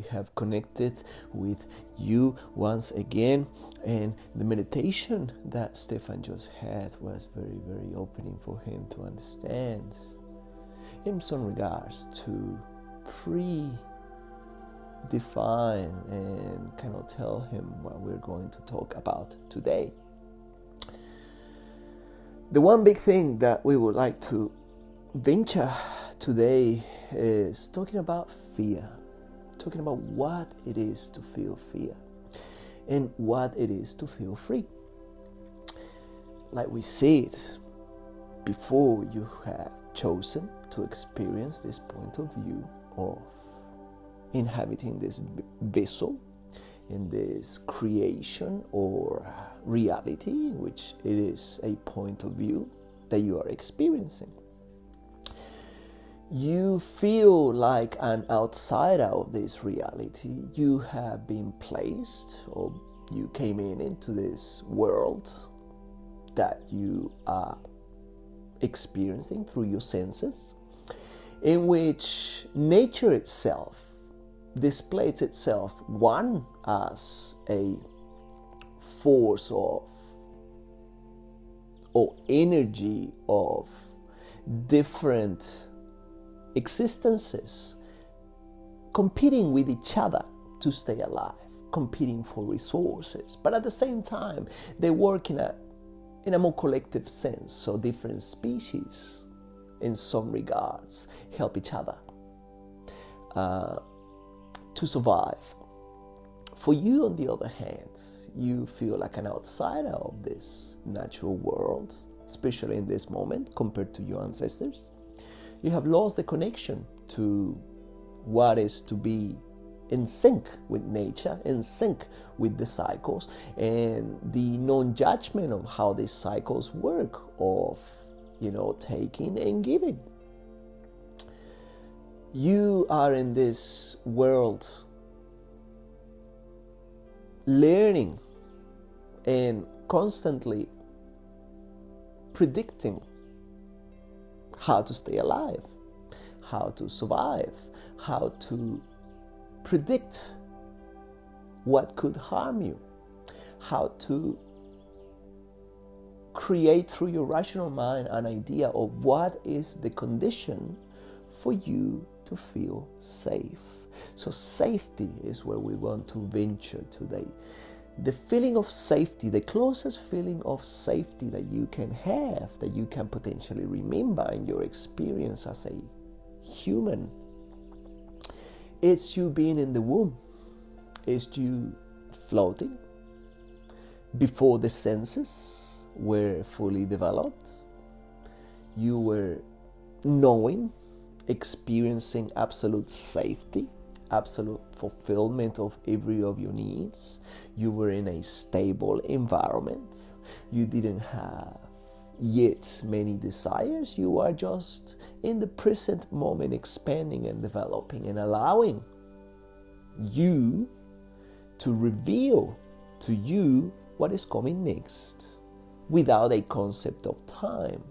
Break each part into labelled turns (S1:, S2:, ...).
S1: we have connected with you once again. And the meditation that Stefan just had was very, very opening for him to understand in some regards to define and kind of tell him what we're going to talk about today. The one big thing that we would like to venture today is talking about fear, talking about what it is to feel fear and what it is to feel free. Like we said, before you have chosen to experience this point of view of inhabiting this vessel in this creation or reality, which it is a point of view that you are experiencing. You feel like an outsider of this reality. You have been placed, or you came into this world that you are experiencing through your senses, in which nature itself displays itself, one, as a force of or energy of different existences competing with each other to stay alive, competing for resources, but at the same time they work in a more collective sense. So different species in some regards help each other to survive. For you, on the other hand, you feel like an outsider of this natural world, especially in this moment compared to your ancestors. You have lost the connection to what is to be in sync with nature, in sync with the cycles, and the non-judgment of how these cycles work of, taking and giving. You are in this world learning and constantly predicting how to stay alive, how to survive, how to predict what could harm you, how to create through your rational mind an idea of what is the condition for you to feel safe. So safety is where we want to venture today. The feeling of safety, the closest feeling of safety that you can have, that you can potentially remember in your experience as a human, it's you being in the womb. It's you floating before the senses were fully developed. You were knowing, experiencing absolute safety, absolute fulfillment of every of your needs. You were in a stable environment. You didn't have yet many desires. You are just in the present moment expanding and developing and allowing you to reveal to you what is coming next without a concept of time.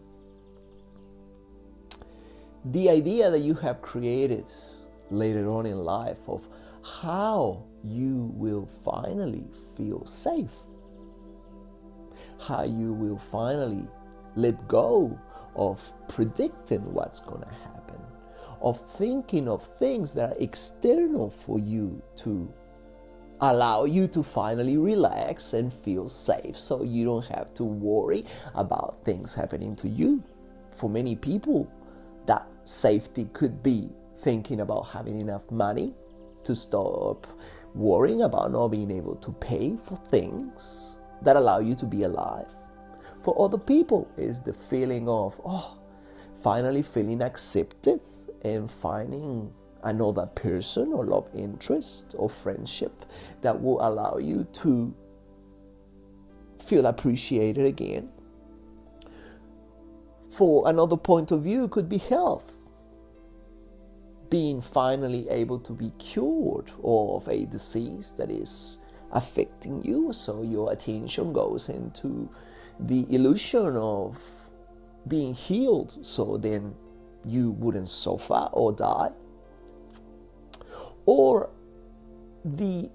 S1: The idea that you have created later on in life of how you will finally feel safe, how you will finally let go of predicting what's going to happen, of thinking of things that are external for you to allow you to finally relax and feel safe, so you don't have to worry about things happening to you. For many people, that safety could be thinking about having enough money to stop worrying about not being able to pay for things that allow you to be alive. For other people, it's the feeling of, finally feeling accepted and finding another person or love interest or friendship that will allow you to feel appreciated again. For another point of view, it could be health. Being finally able to be cured of a disease that is affecting you, so your attention goes into the illusion of being healed, so then you wouldn't suffer or die. Or the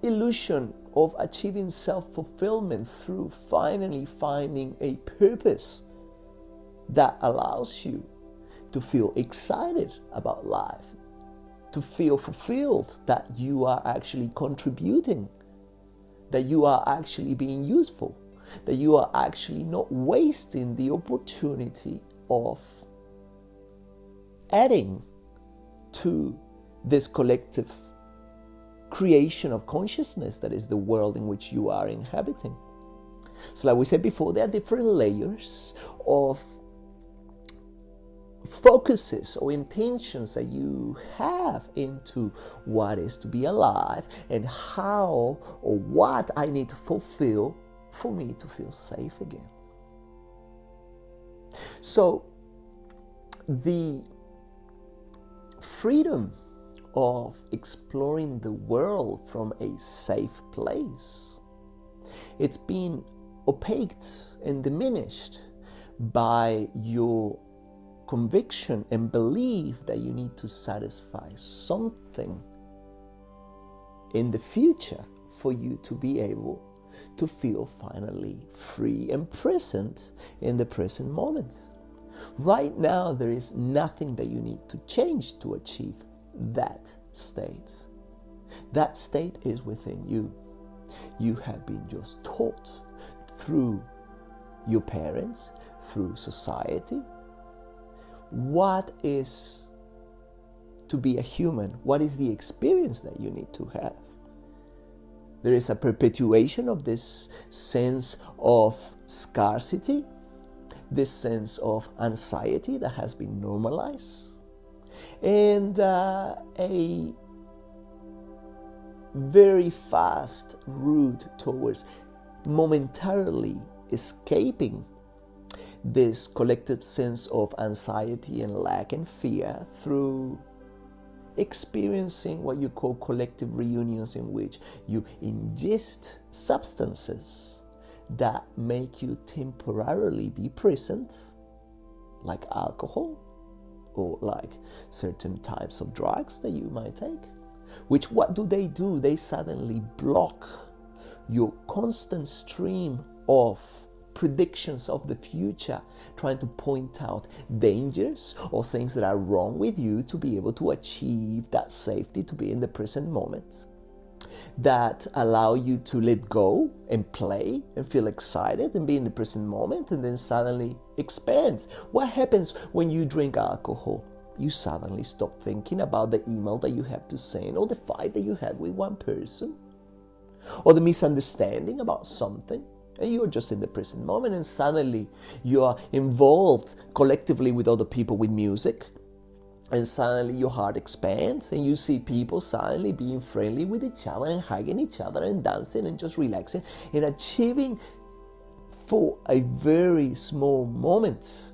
S1: illusion of achieving self-fulfillment through finally finding a purpose that allows you to feel excited about life, to feel fulfilled that you are actually contributing, that you are actually being useful, that you are actually not wasting the opportunity of adding to this collective creation of consciousness that is the world in which you are inhabiting. So like we said before, there are different layers of focuses or intentions that you have into what is to be alive and how or what I need to fulfill for me to feel safe again. So the freedom of exploring the world from a safe place, it's been opaqued and diminished by your conviction and belief that you need to satisfy something in the future for you to be able to feel finally free and present in the present moment. Right now, there is nothing that you need to change to achieve that state. That state is within you. You have been just taught through your parents, through society, what is to be a human, what is the experience that you need to have. There is a perpetuation of this sense of scarcity, this sense of anxiety that has been normalized, and a very fast route towards momentarily escaping this collective sense of anxiety and lack and fear through experiencing what you call collective reunions, in which you ingest substances that make you temporarily be present, like alcohol or like certain types of drugs that you might take, which what do? They suddenly block your constant stream of predictions of the future, trying to point out dangers or things that are wrong with you to be able to achieve that safety, to be in the present moment, that allow you to let go and play and feel excited and be in the present moment, and then suddenly expand. What happens when you drink alcohol? You suddenly stop thinking about the email that you have to send, or the fight that you had with one person, or the misunderstanding about something. And you're just in the present moment, and suddenly you are involved collectively with other people with music, and suddenly your heart expands and you see people suddenly being friendly with each other and hugging each other and dancing and just relaxing and achieving for a very small moment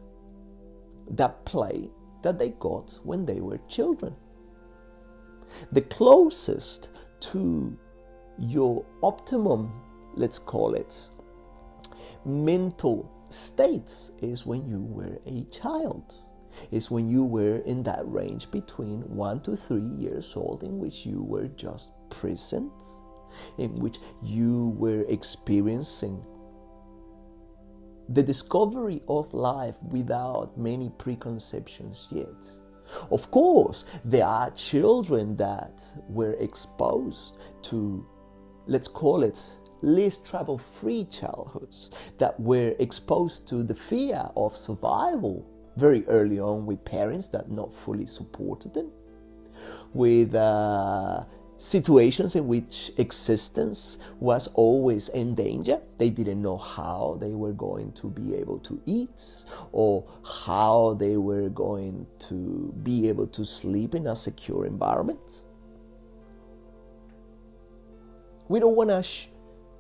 S1: that play that they got when they were children. The closest to your optimum, let's call it, mental states is when you were a child. Is when you were in that range between 1 to 3 years old, in which you were just present, in which you were experiencing the discovery of life without many preconceptions yet. Of course, there are children that were exposed to, let's call it, least trouble-free childhoods, that were exposed to the fear of survival very early on, with parents that not fully supported them, with situations in which existence was always in danger. They didn't know how they were going to be able to eat, or how they were going to be able to sleep in a secure environment. We don't want to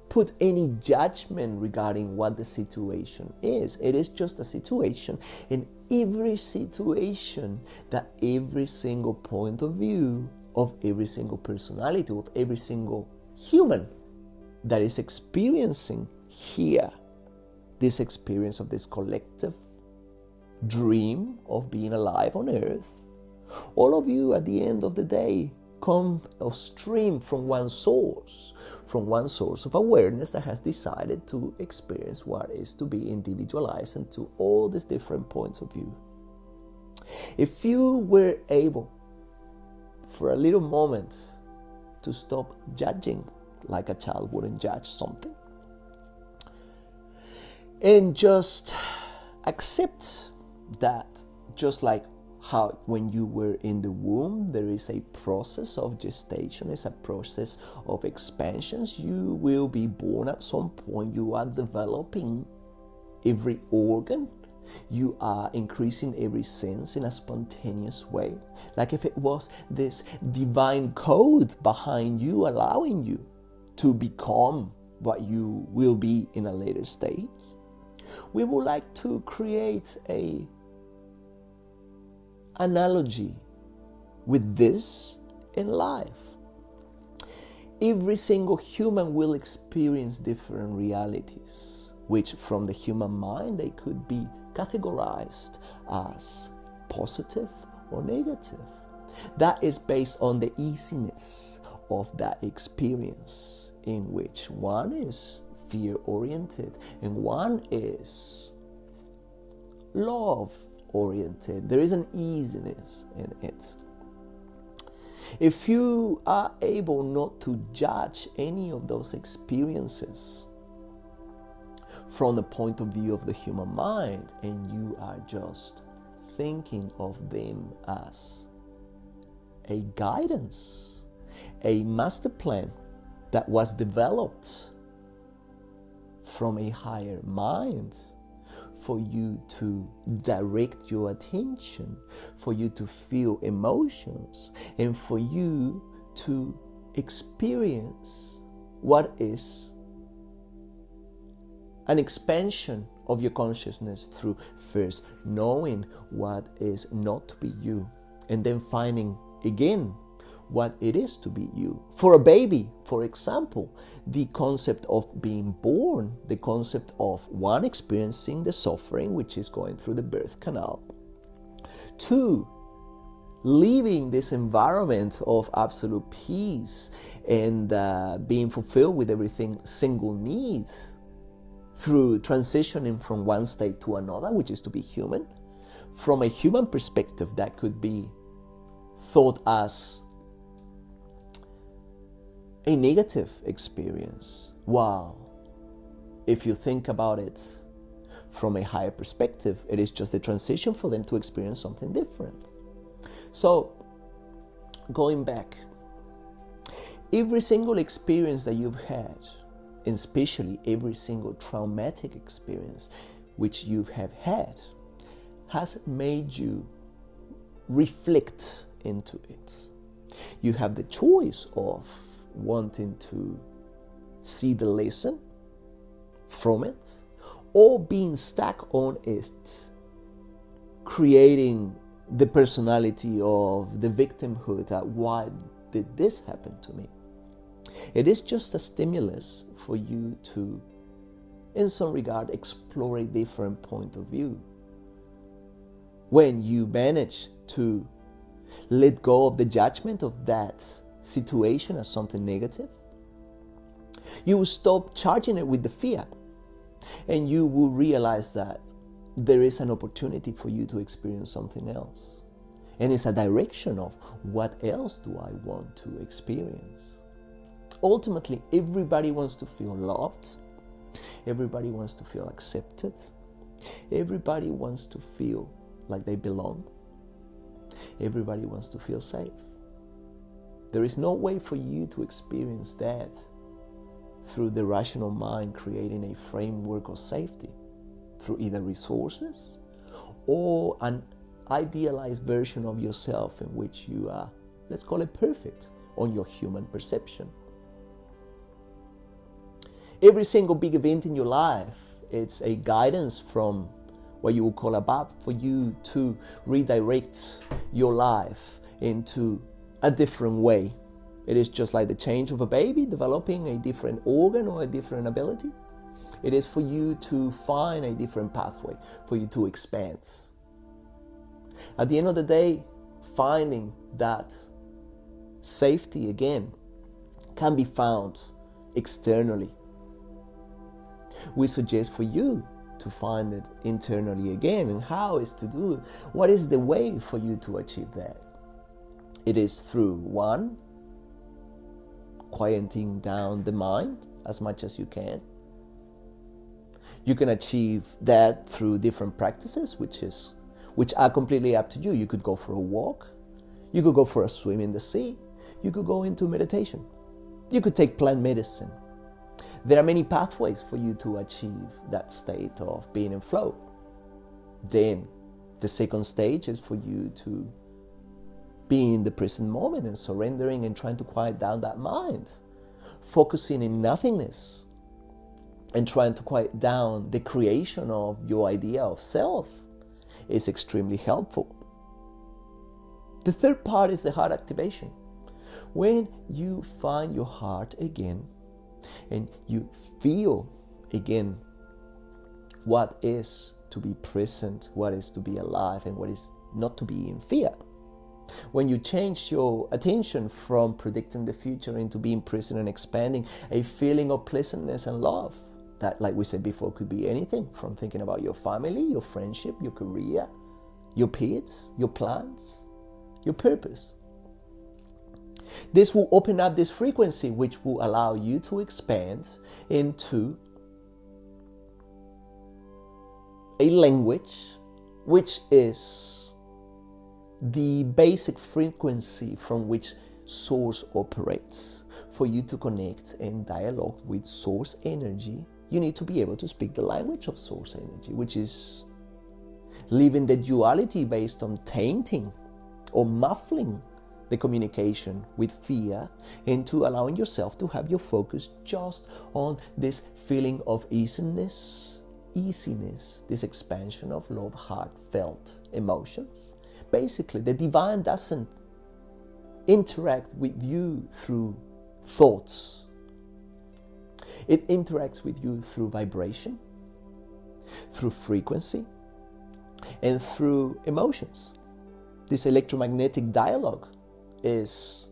S1: put any judgment regarding what the situation is. It is just a situation, and every situation, that every single point of view of every single personality, of every single human that is experiencing here this experience of this collective dream of being alive on earth, All of you at the end of the day come or stream from one source of awareness that has decided to experience what is to be individualized and to all these different points of view. If you were able for a little moment to stop judging like a child wouldn't judge something and just accept that, just like how when you were in the womb there is a process of gestation, it's a process of expansions. You will be born at some point. You are developing every organ, you are increasing every sense in a spontaneous way, like if it was this divine code behind you allowing you to become what you will be in a later stage. We would like to create a analogy with this in life. Every single human will experience different realities, which from the human mind they could be categorized as positive or negative. That is based on the easiness of that experience, in which one is fear-oriented and one is love-oriented. There is an easiness in it. If you are able not to judge any of those experiences from the point of view of the human mind, and you are just thinking of them as a guidance, a master plan that was developed from a higher mind for you to direct your attention, for you to feel emotions, and for you to experience what is an expansion of your consciousness through first knowing what is not to be you, and then finding again what it is to be you. For a baby, for example, the concept of being born, the concept of one experiencing the suffering which is going through the birth canal, two, leaving this environment of absolute peace and being fulfilled with everything single need through transitioning from one state to another, which is to be human. From a human perspective, that could be thought as a negative experience. Wow. If you think about it from a higher perspective, it is just a transition for them to experience something different. So, going back, every single experience that you've had, and especially every single traumatic experience which you have had, has made you reflect into it. You have the choice of wanting to see the lesson from it, or being stuck on it, creating the personality of the victimhood that why did this happen to me? It is just a stimulus for you to, in some regard, explore a different point of view. When you manage to let go of the judgment of that situation as something negative, you will stop charging it with the fear, and you will realize that there is an opportunity for you to experience something else, and it's a direction of what else do I want to experience. Ultimately, everybody wants to feel loved, everybody wants to feel accepted, everybody wants to feel like they belong, everybody wants to feel safe. There is no way for you to experience that through the rational mind creating a framework of safety through either resources or an idealized version of yourself in which you are, let's call it, perfect on your human perception. Every single big event in your life, it's a guidance from what you would call above for you to redirect your life into a different way. It is just like the change of a baby developing a different organ or a different ability. It is for you to find a different pathway, for you to expand. At the end of the day, finding that safety again can be found externally. We suggest for you to find it internally again. And how is to do it? What is the way for you to achieve that? It is through, one, quieting down the mind as much as you can. You can achieve that through different practices, which are completely up to you. You could go for a walk. You could go for a swim in the sea. You could go into meditation. You could take plant medicine. There are many pathways for you to achieve that state of being in flow. Then the second stage is for you to be in the present moment and surrendering and trying to quiet down that mind, focusing in nothingness and trying to quiet down the creation of your idea of self is extremely helpful. The third part is the heart activation. When you find your heart again and you feel again what is to be present, what is to be alive, and what is not to be in fear. When you change your attention from predicting the future into being present and expanding a feeling of pleasantness and love, that, like we said before, could be anything from thinking about your family, your friendship, your career, your pets, your plants, your purpose. This will open up this frequency, which will allow you to expand into a language which is the basic frequency from which Source operates. For you to connect and dialogue with Source energy, you need to be able to speak the language of Source energy, which is leaving the duality based on tainting or muffling the communication with fear, into allowing yourself to have your focus just on this feeling of easiness, this expansion of love, heartfelt emotions. Basically, the divine doesn't interact with you through thoughts. It interacts with you through vibration, through frequency, and through emotions. This electromagnetic dialogue is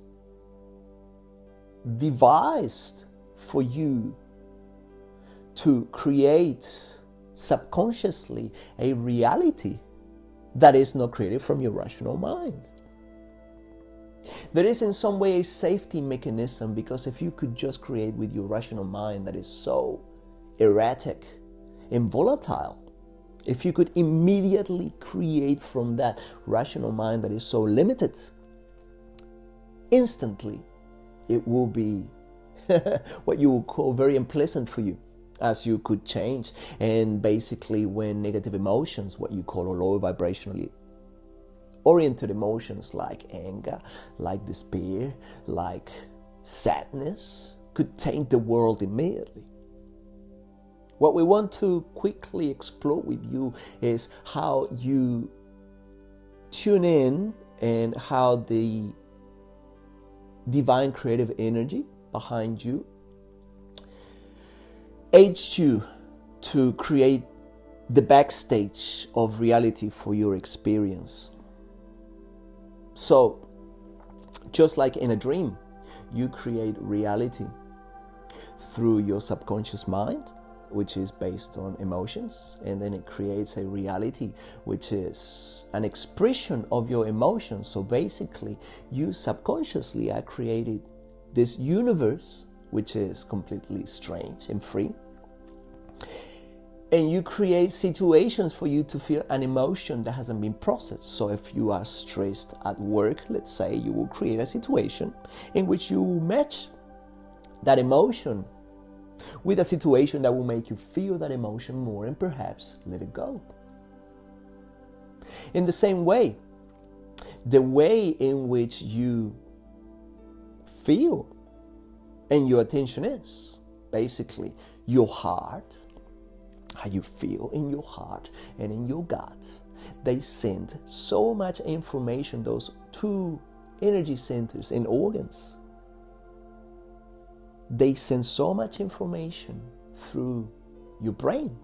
S1: devised for you to create subconsciously a reality that is not created from your rational mind. There is in some way a safety mechanism, because if you could just create with your rational mind that is so erratic and volatile, if you could immediately create from that rational mind that is so limited, instantly it will be what you would call very unpleasant for you, as you could change. And basically, when negative emotions, what you call low vibrationally oriented emotions like anger, like despair, like sadness, could taint the world immediately. What we want to quickly explore with you is how you tune in and how the divine creative energy behind you aids you to create the backstage of reality for your experience. So, just like in a dream, you create reality through your subconscious mind, which is based on emotions, and then it creates a reality which is an expression of your emotions. So basically, you subconsciously are creating this universe which is completely strange and free. And you create situations for you to feel an emotion that hasn't been processed. So if you are stressed at work, let's say, you will create a situation in which you match that emotion with a situation that will make you feel that emotion more and perhaps let it go. In the same way, the way in which you feel and your attention is basically your heart, how you feel in your heart and in your gut. They send so much information, those two energy centers and organs. They send so much information through your brain.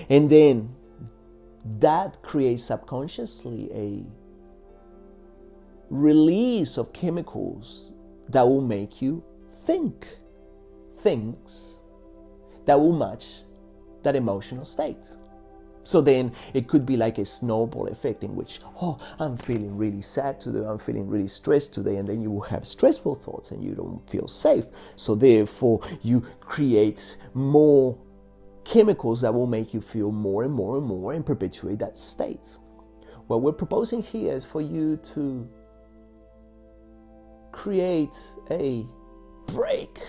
S1: And then that creates subconsciously a release of chemicals that will make you think things that will match that emotional state. So then it could be like a snowball effect in which, I'm feeling really sad today, I'm feeling really stressed today, and then you will have stressful thoughts and you don't feel safe. So therefore you create more chemicals that will make you feel more and more and more and perpetuate that state. What we're proposing here is for you to create a break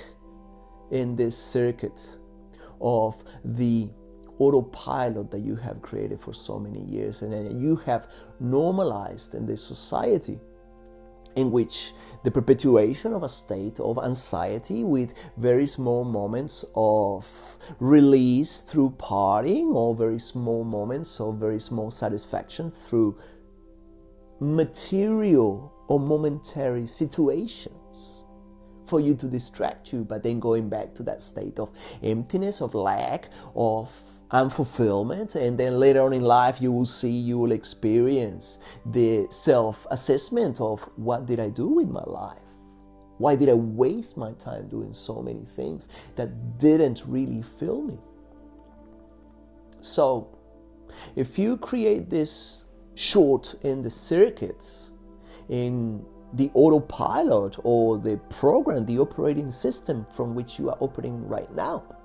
S1: in this circuit of the autopilot that you have created for so many years, and then you have normalized in this society in which the perpetuation of a state of anxiety with very small moments of release through partying, or very small moments of very small satisfaction through material or momentary situations for you to distract you, but then going back to that state of emptiness, of lack, of unfulfillment, and then later on in life you will experience the self-assessment of, what did I do with my life? Why did I waste my time doing so many things that didn't really fill me? So if you create this short in the circuit, in the autopilot or the program, the operating system from which you are operating right now,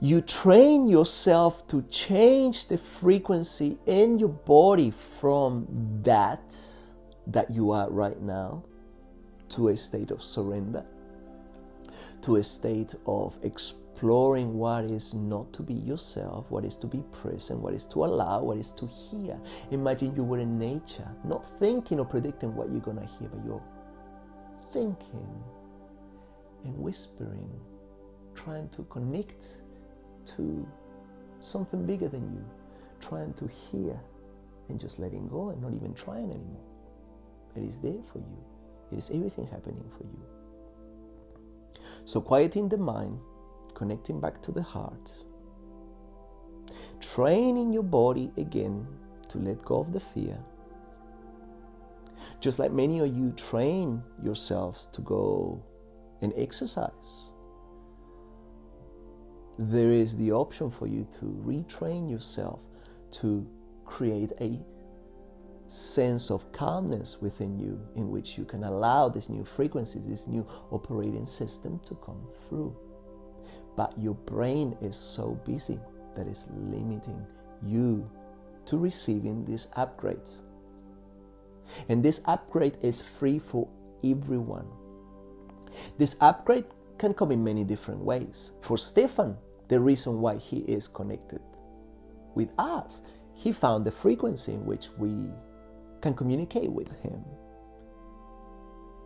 S1: you train yourself to change the frequency in your body from that you are right now to a state of surrender, to a state of exploring what is not to be yourself, what is to be present, what is to allow, what is to hear. Imagine you were in nature, not thinking or predicting what you're going to hear, but you're thinking and whispering, trying to connect to something bigger than you, trying to hear and just letting go and not even trying anymore. It is there for you. It is everything happening for you. So quieting the mind, connecting back to the heart, training your body again to let go of the fear. Just like many of you train yourselves to go and exercise, there is the option for you to retrain yourself to create a sense of calmness within you, in which you can allow this new frequency, this new operating system to come through. But your brain is so busy that it's limiting you to receiving these upgrades. And this upgrade is free for everyone. This upgrade can come in many different ways. For Stefan, the reason why he is connected with us, he found the frequency in which we can communicate with him.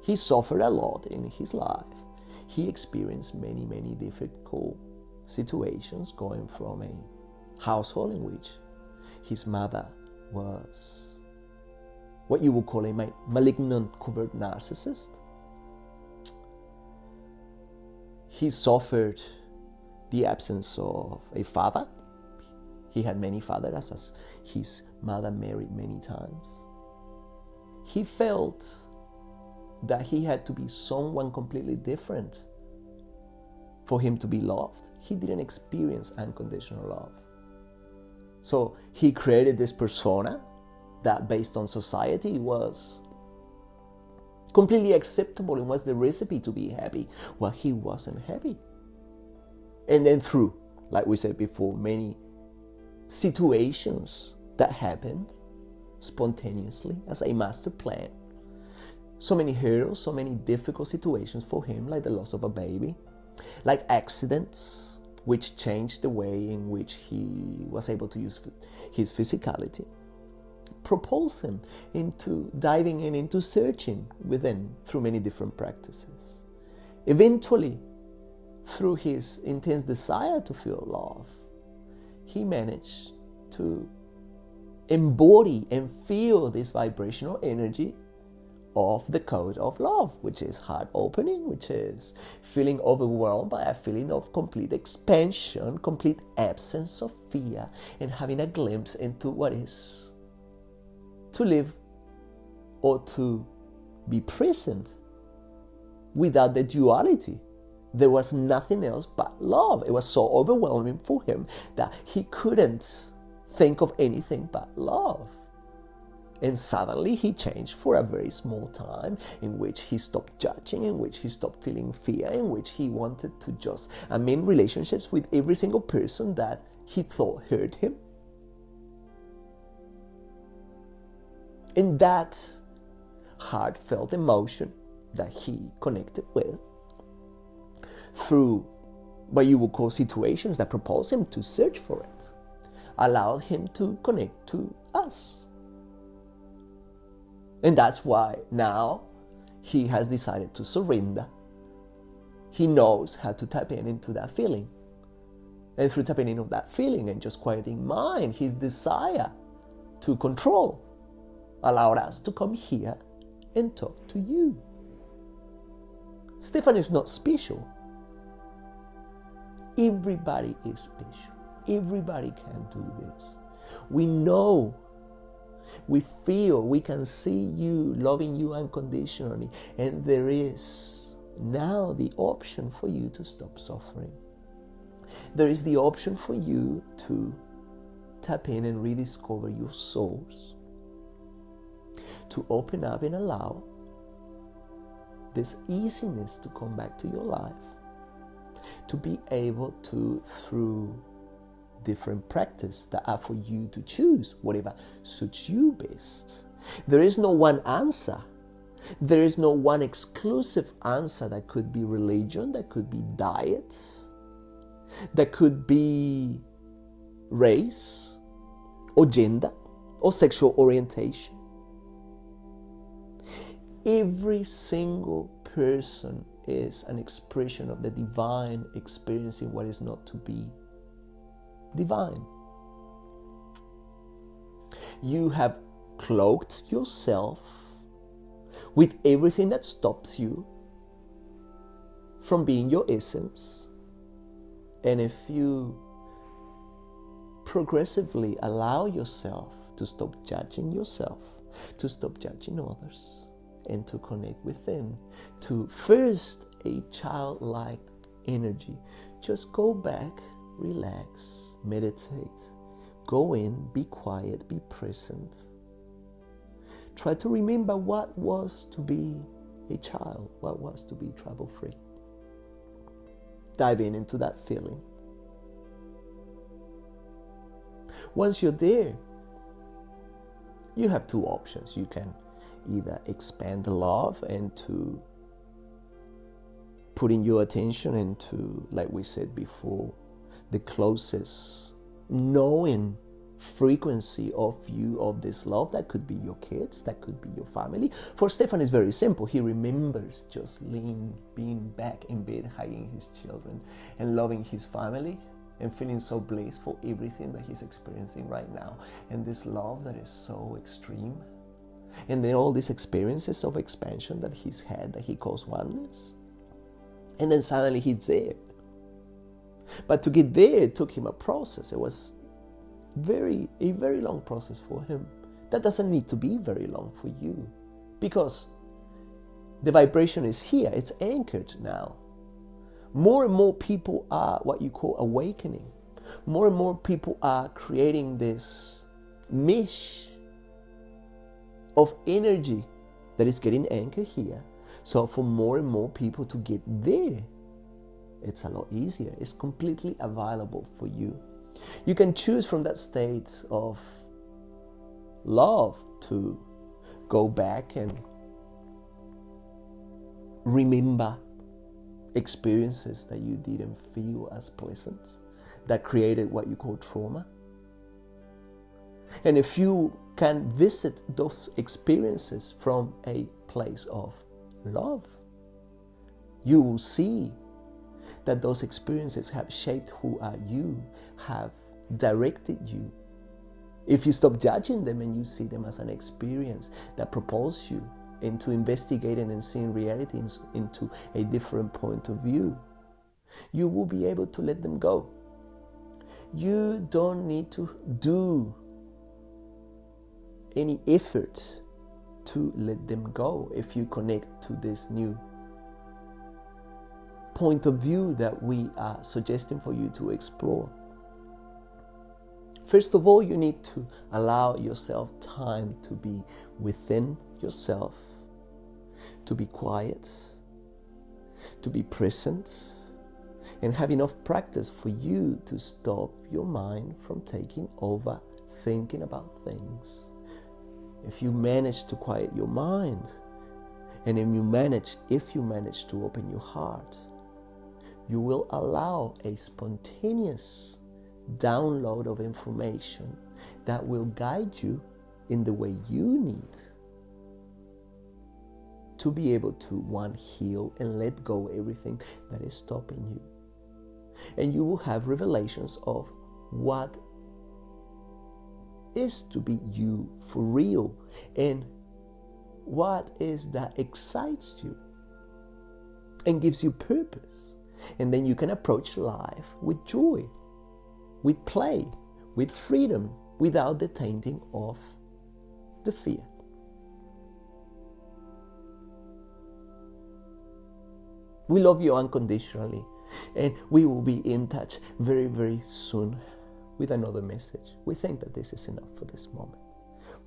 S1: He suffered a lot in his life. He experienced many, many difficult situations, going from a household in which his mother was what you would call a malignant covert narcissist. He suffered the absence of a father. He had many fathers, as his mother married many times. He felt that he had to be someone completely different for him to be loved. He didn't experience unconditional love. So he created this persona that, based on society, was completely acceptable and was the recipe to be happy. Well, he wasn't happy. And then through, like we said before, many situations that happened spontaneously as a master plan. So many hurdles, so many difficult situations for him, like the loss of a baby, like accidents, which changed the way in which he was able to use his physicality, propels him into diving in, into searching within through many different practices. Eventually, through his intense desire to feel love, he managed to embody and feel this vibrational energy of the code of love, which is heart opening, which is feeling overwhelmed by a feeling of complete expansion, complete absence of fear, and having a glimpse into what is to live or to be present without the duality. There was nothing else but love. It was so overwhelming for him that he couldn't think of anything but love. And suddenly he changed for a very small time, in which he stopped judging, in which he stopped feeling fear, in which he wanted to just amend relationships with every single person that he thought hurt him. And that heartfelt emotion that he connected with through what you would call situations that propelled him to search for it, allowed him to connect to us. And that's why now he has decided to surrender. He knows how to tap into that feeling. And through tapping into that feeling and just quieting mind, his desire to control allowed us to come here and talk to you. Stefan is not special. Everybody is special. Everybody can do this. We know, we feel, we can see you, loving you unconditionally, and there is now the option for you to stop suffering. There is the option for you to tap in and rediscover your source, to open up and allow this easiness to come back to your life, to be able to, through different practice that are for you to choose, whatever suits you best. There is no one answer. There is no one exclusive answer. That could be religion, that could be diet, that could be race or gender or sexual orientation. Every single person is an expression of the divine, experiencing what is not to be divine. You have cloaked yourself with everything that stops you from being your essence. And if you progressively allow yourself to stop judging yourself, to stop judging others, and to connect within, to first a childlike energy, just go back, relax, meditate, go in, be quiet, be present. Try to remember what was to be a child, what was to be trouble-free. Dive into that feeling. Once you're there, you have two options. You can either expand the love and to putting your attention into, like we said before, the closest knowing frequency of you of this love. That could be your kids, that could be your family. For Stefan, it's very simple. He remembers just being back in bed, hugging his children and loving his family and feeling so blessed for everything that he's experiencing right now. And this love that is so extreme. And then all these experiences of expansion that he's had, that he calls oneness. And then suddenly he's there. But to get there, it took him a process. It was a very long process for him. That doesn't need to be very long for you, because the vibration is here. It's anchored now. More and more people are what you call awakening. More and more people are creating this mesh of energy that is getting anchored here. So for more and more people to get there, it's a lot easier. It's completely available for you. You can choose from that state of love to go back and remember experiences that you didn't feel as pleasant, that created what you call trauma. And if you can visit those experiences from a place of love, you will see that those experiences have shaped who are you, have directed you. If you stop judging them and you see them as an experience that propels you into investigating and seeing reality into a different point of view, you will be able to let them go. You don't need to do any effort to let them go if you connect to this new point of view that we are suggesting for you to explore. First of all, you need to allow yourself time to be within yourself, to be quiet, to be present, and have enough practice for you to stop your mind from taking over thinking about things. If you manage to quiet your mind, and if you manage to open your heart, you will allow a spontaneous download of information that will guide you in the way you need to be able to, one, heal and let go everything that is stopping you. And you will have revelations of what is to be you for real and what is that excites you and gives you purpose. And then you can approach life with joy, with play, with freedom, without the tainting of the fear. We love you unconditionally, and we will be in touch very, very soon with another message. We think that this is enough for this moment.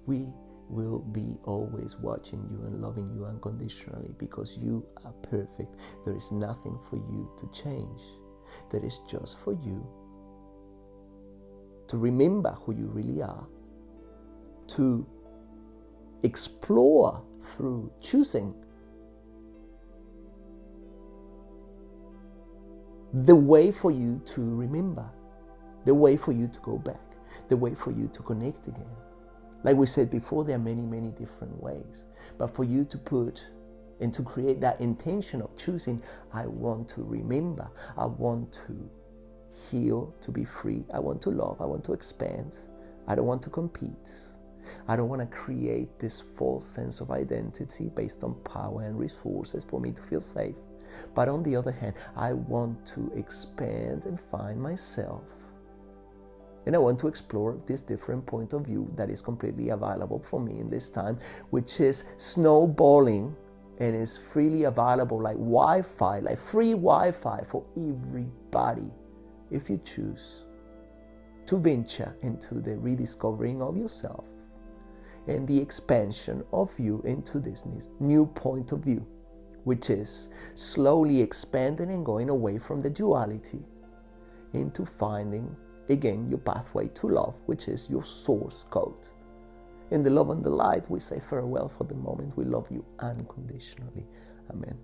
S1: We will be always watching you and loving you unconditionally because you are perfect. There is nothing for you to change. There is just for you to remember who you really are, to explore through choosing the way for you to remember, the way for you to go back, the way for you to connect again. Like we said before, there are many, many different ways. But for you to put and to create that intention of choosing, I want to remember, I want to heal, to be free, I want to love, I want to expand, I don't want to compete. I don't want to create this false sense of identity based on power and resources for me to feel safe. But on the other hand, I want to expand and find myself. And I want to explore this different point of view that is completely available for me in this time, which is snowballing and is freely available like Wi-Fi, like free Wi-Fi for everybody if you choose to venture into the rediscovering of yourself and the expansion of you into this new point of view, which is slowly expanding and going away from the duality into finding again your pathway to love, which is your source code. In the love and the light, we say farewell for the moment. We love you unconditionally. Amen.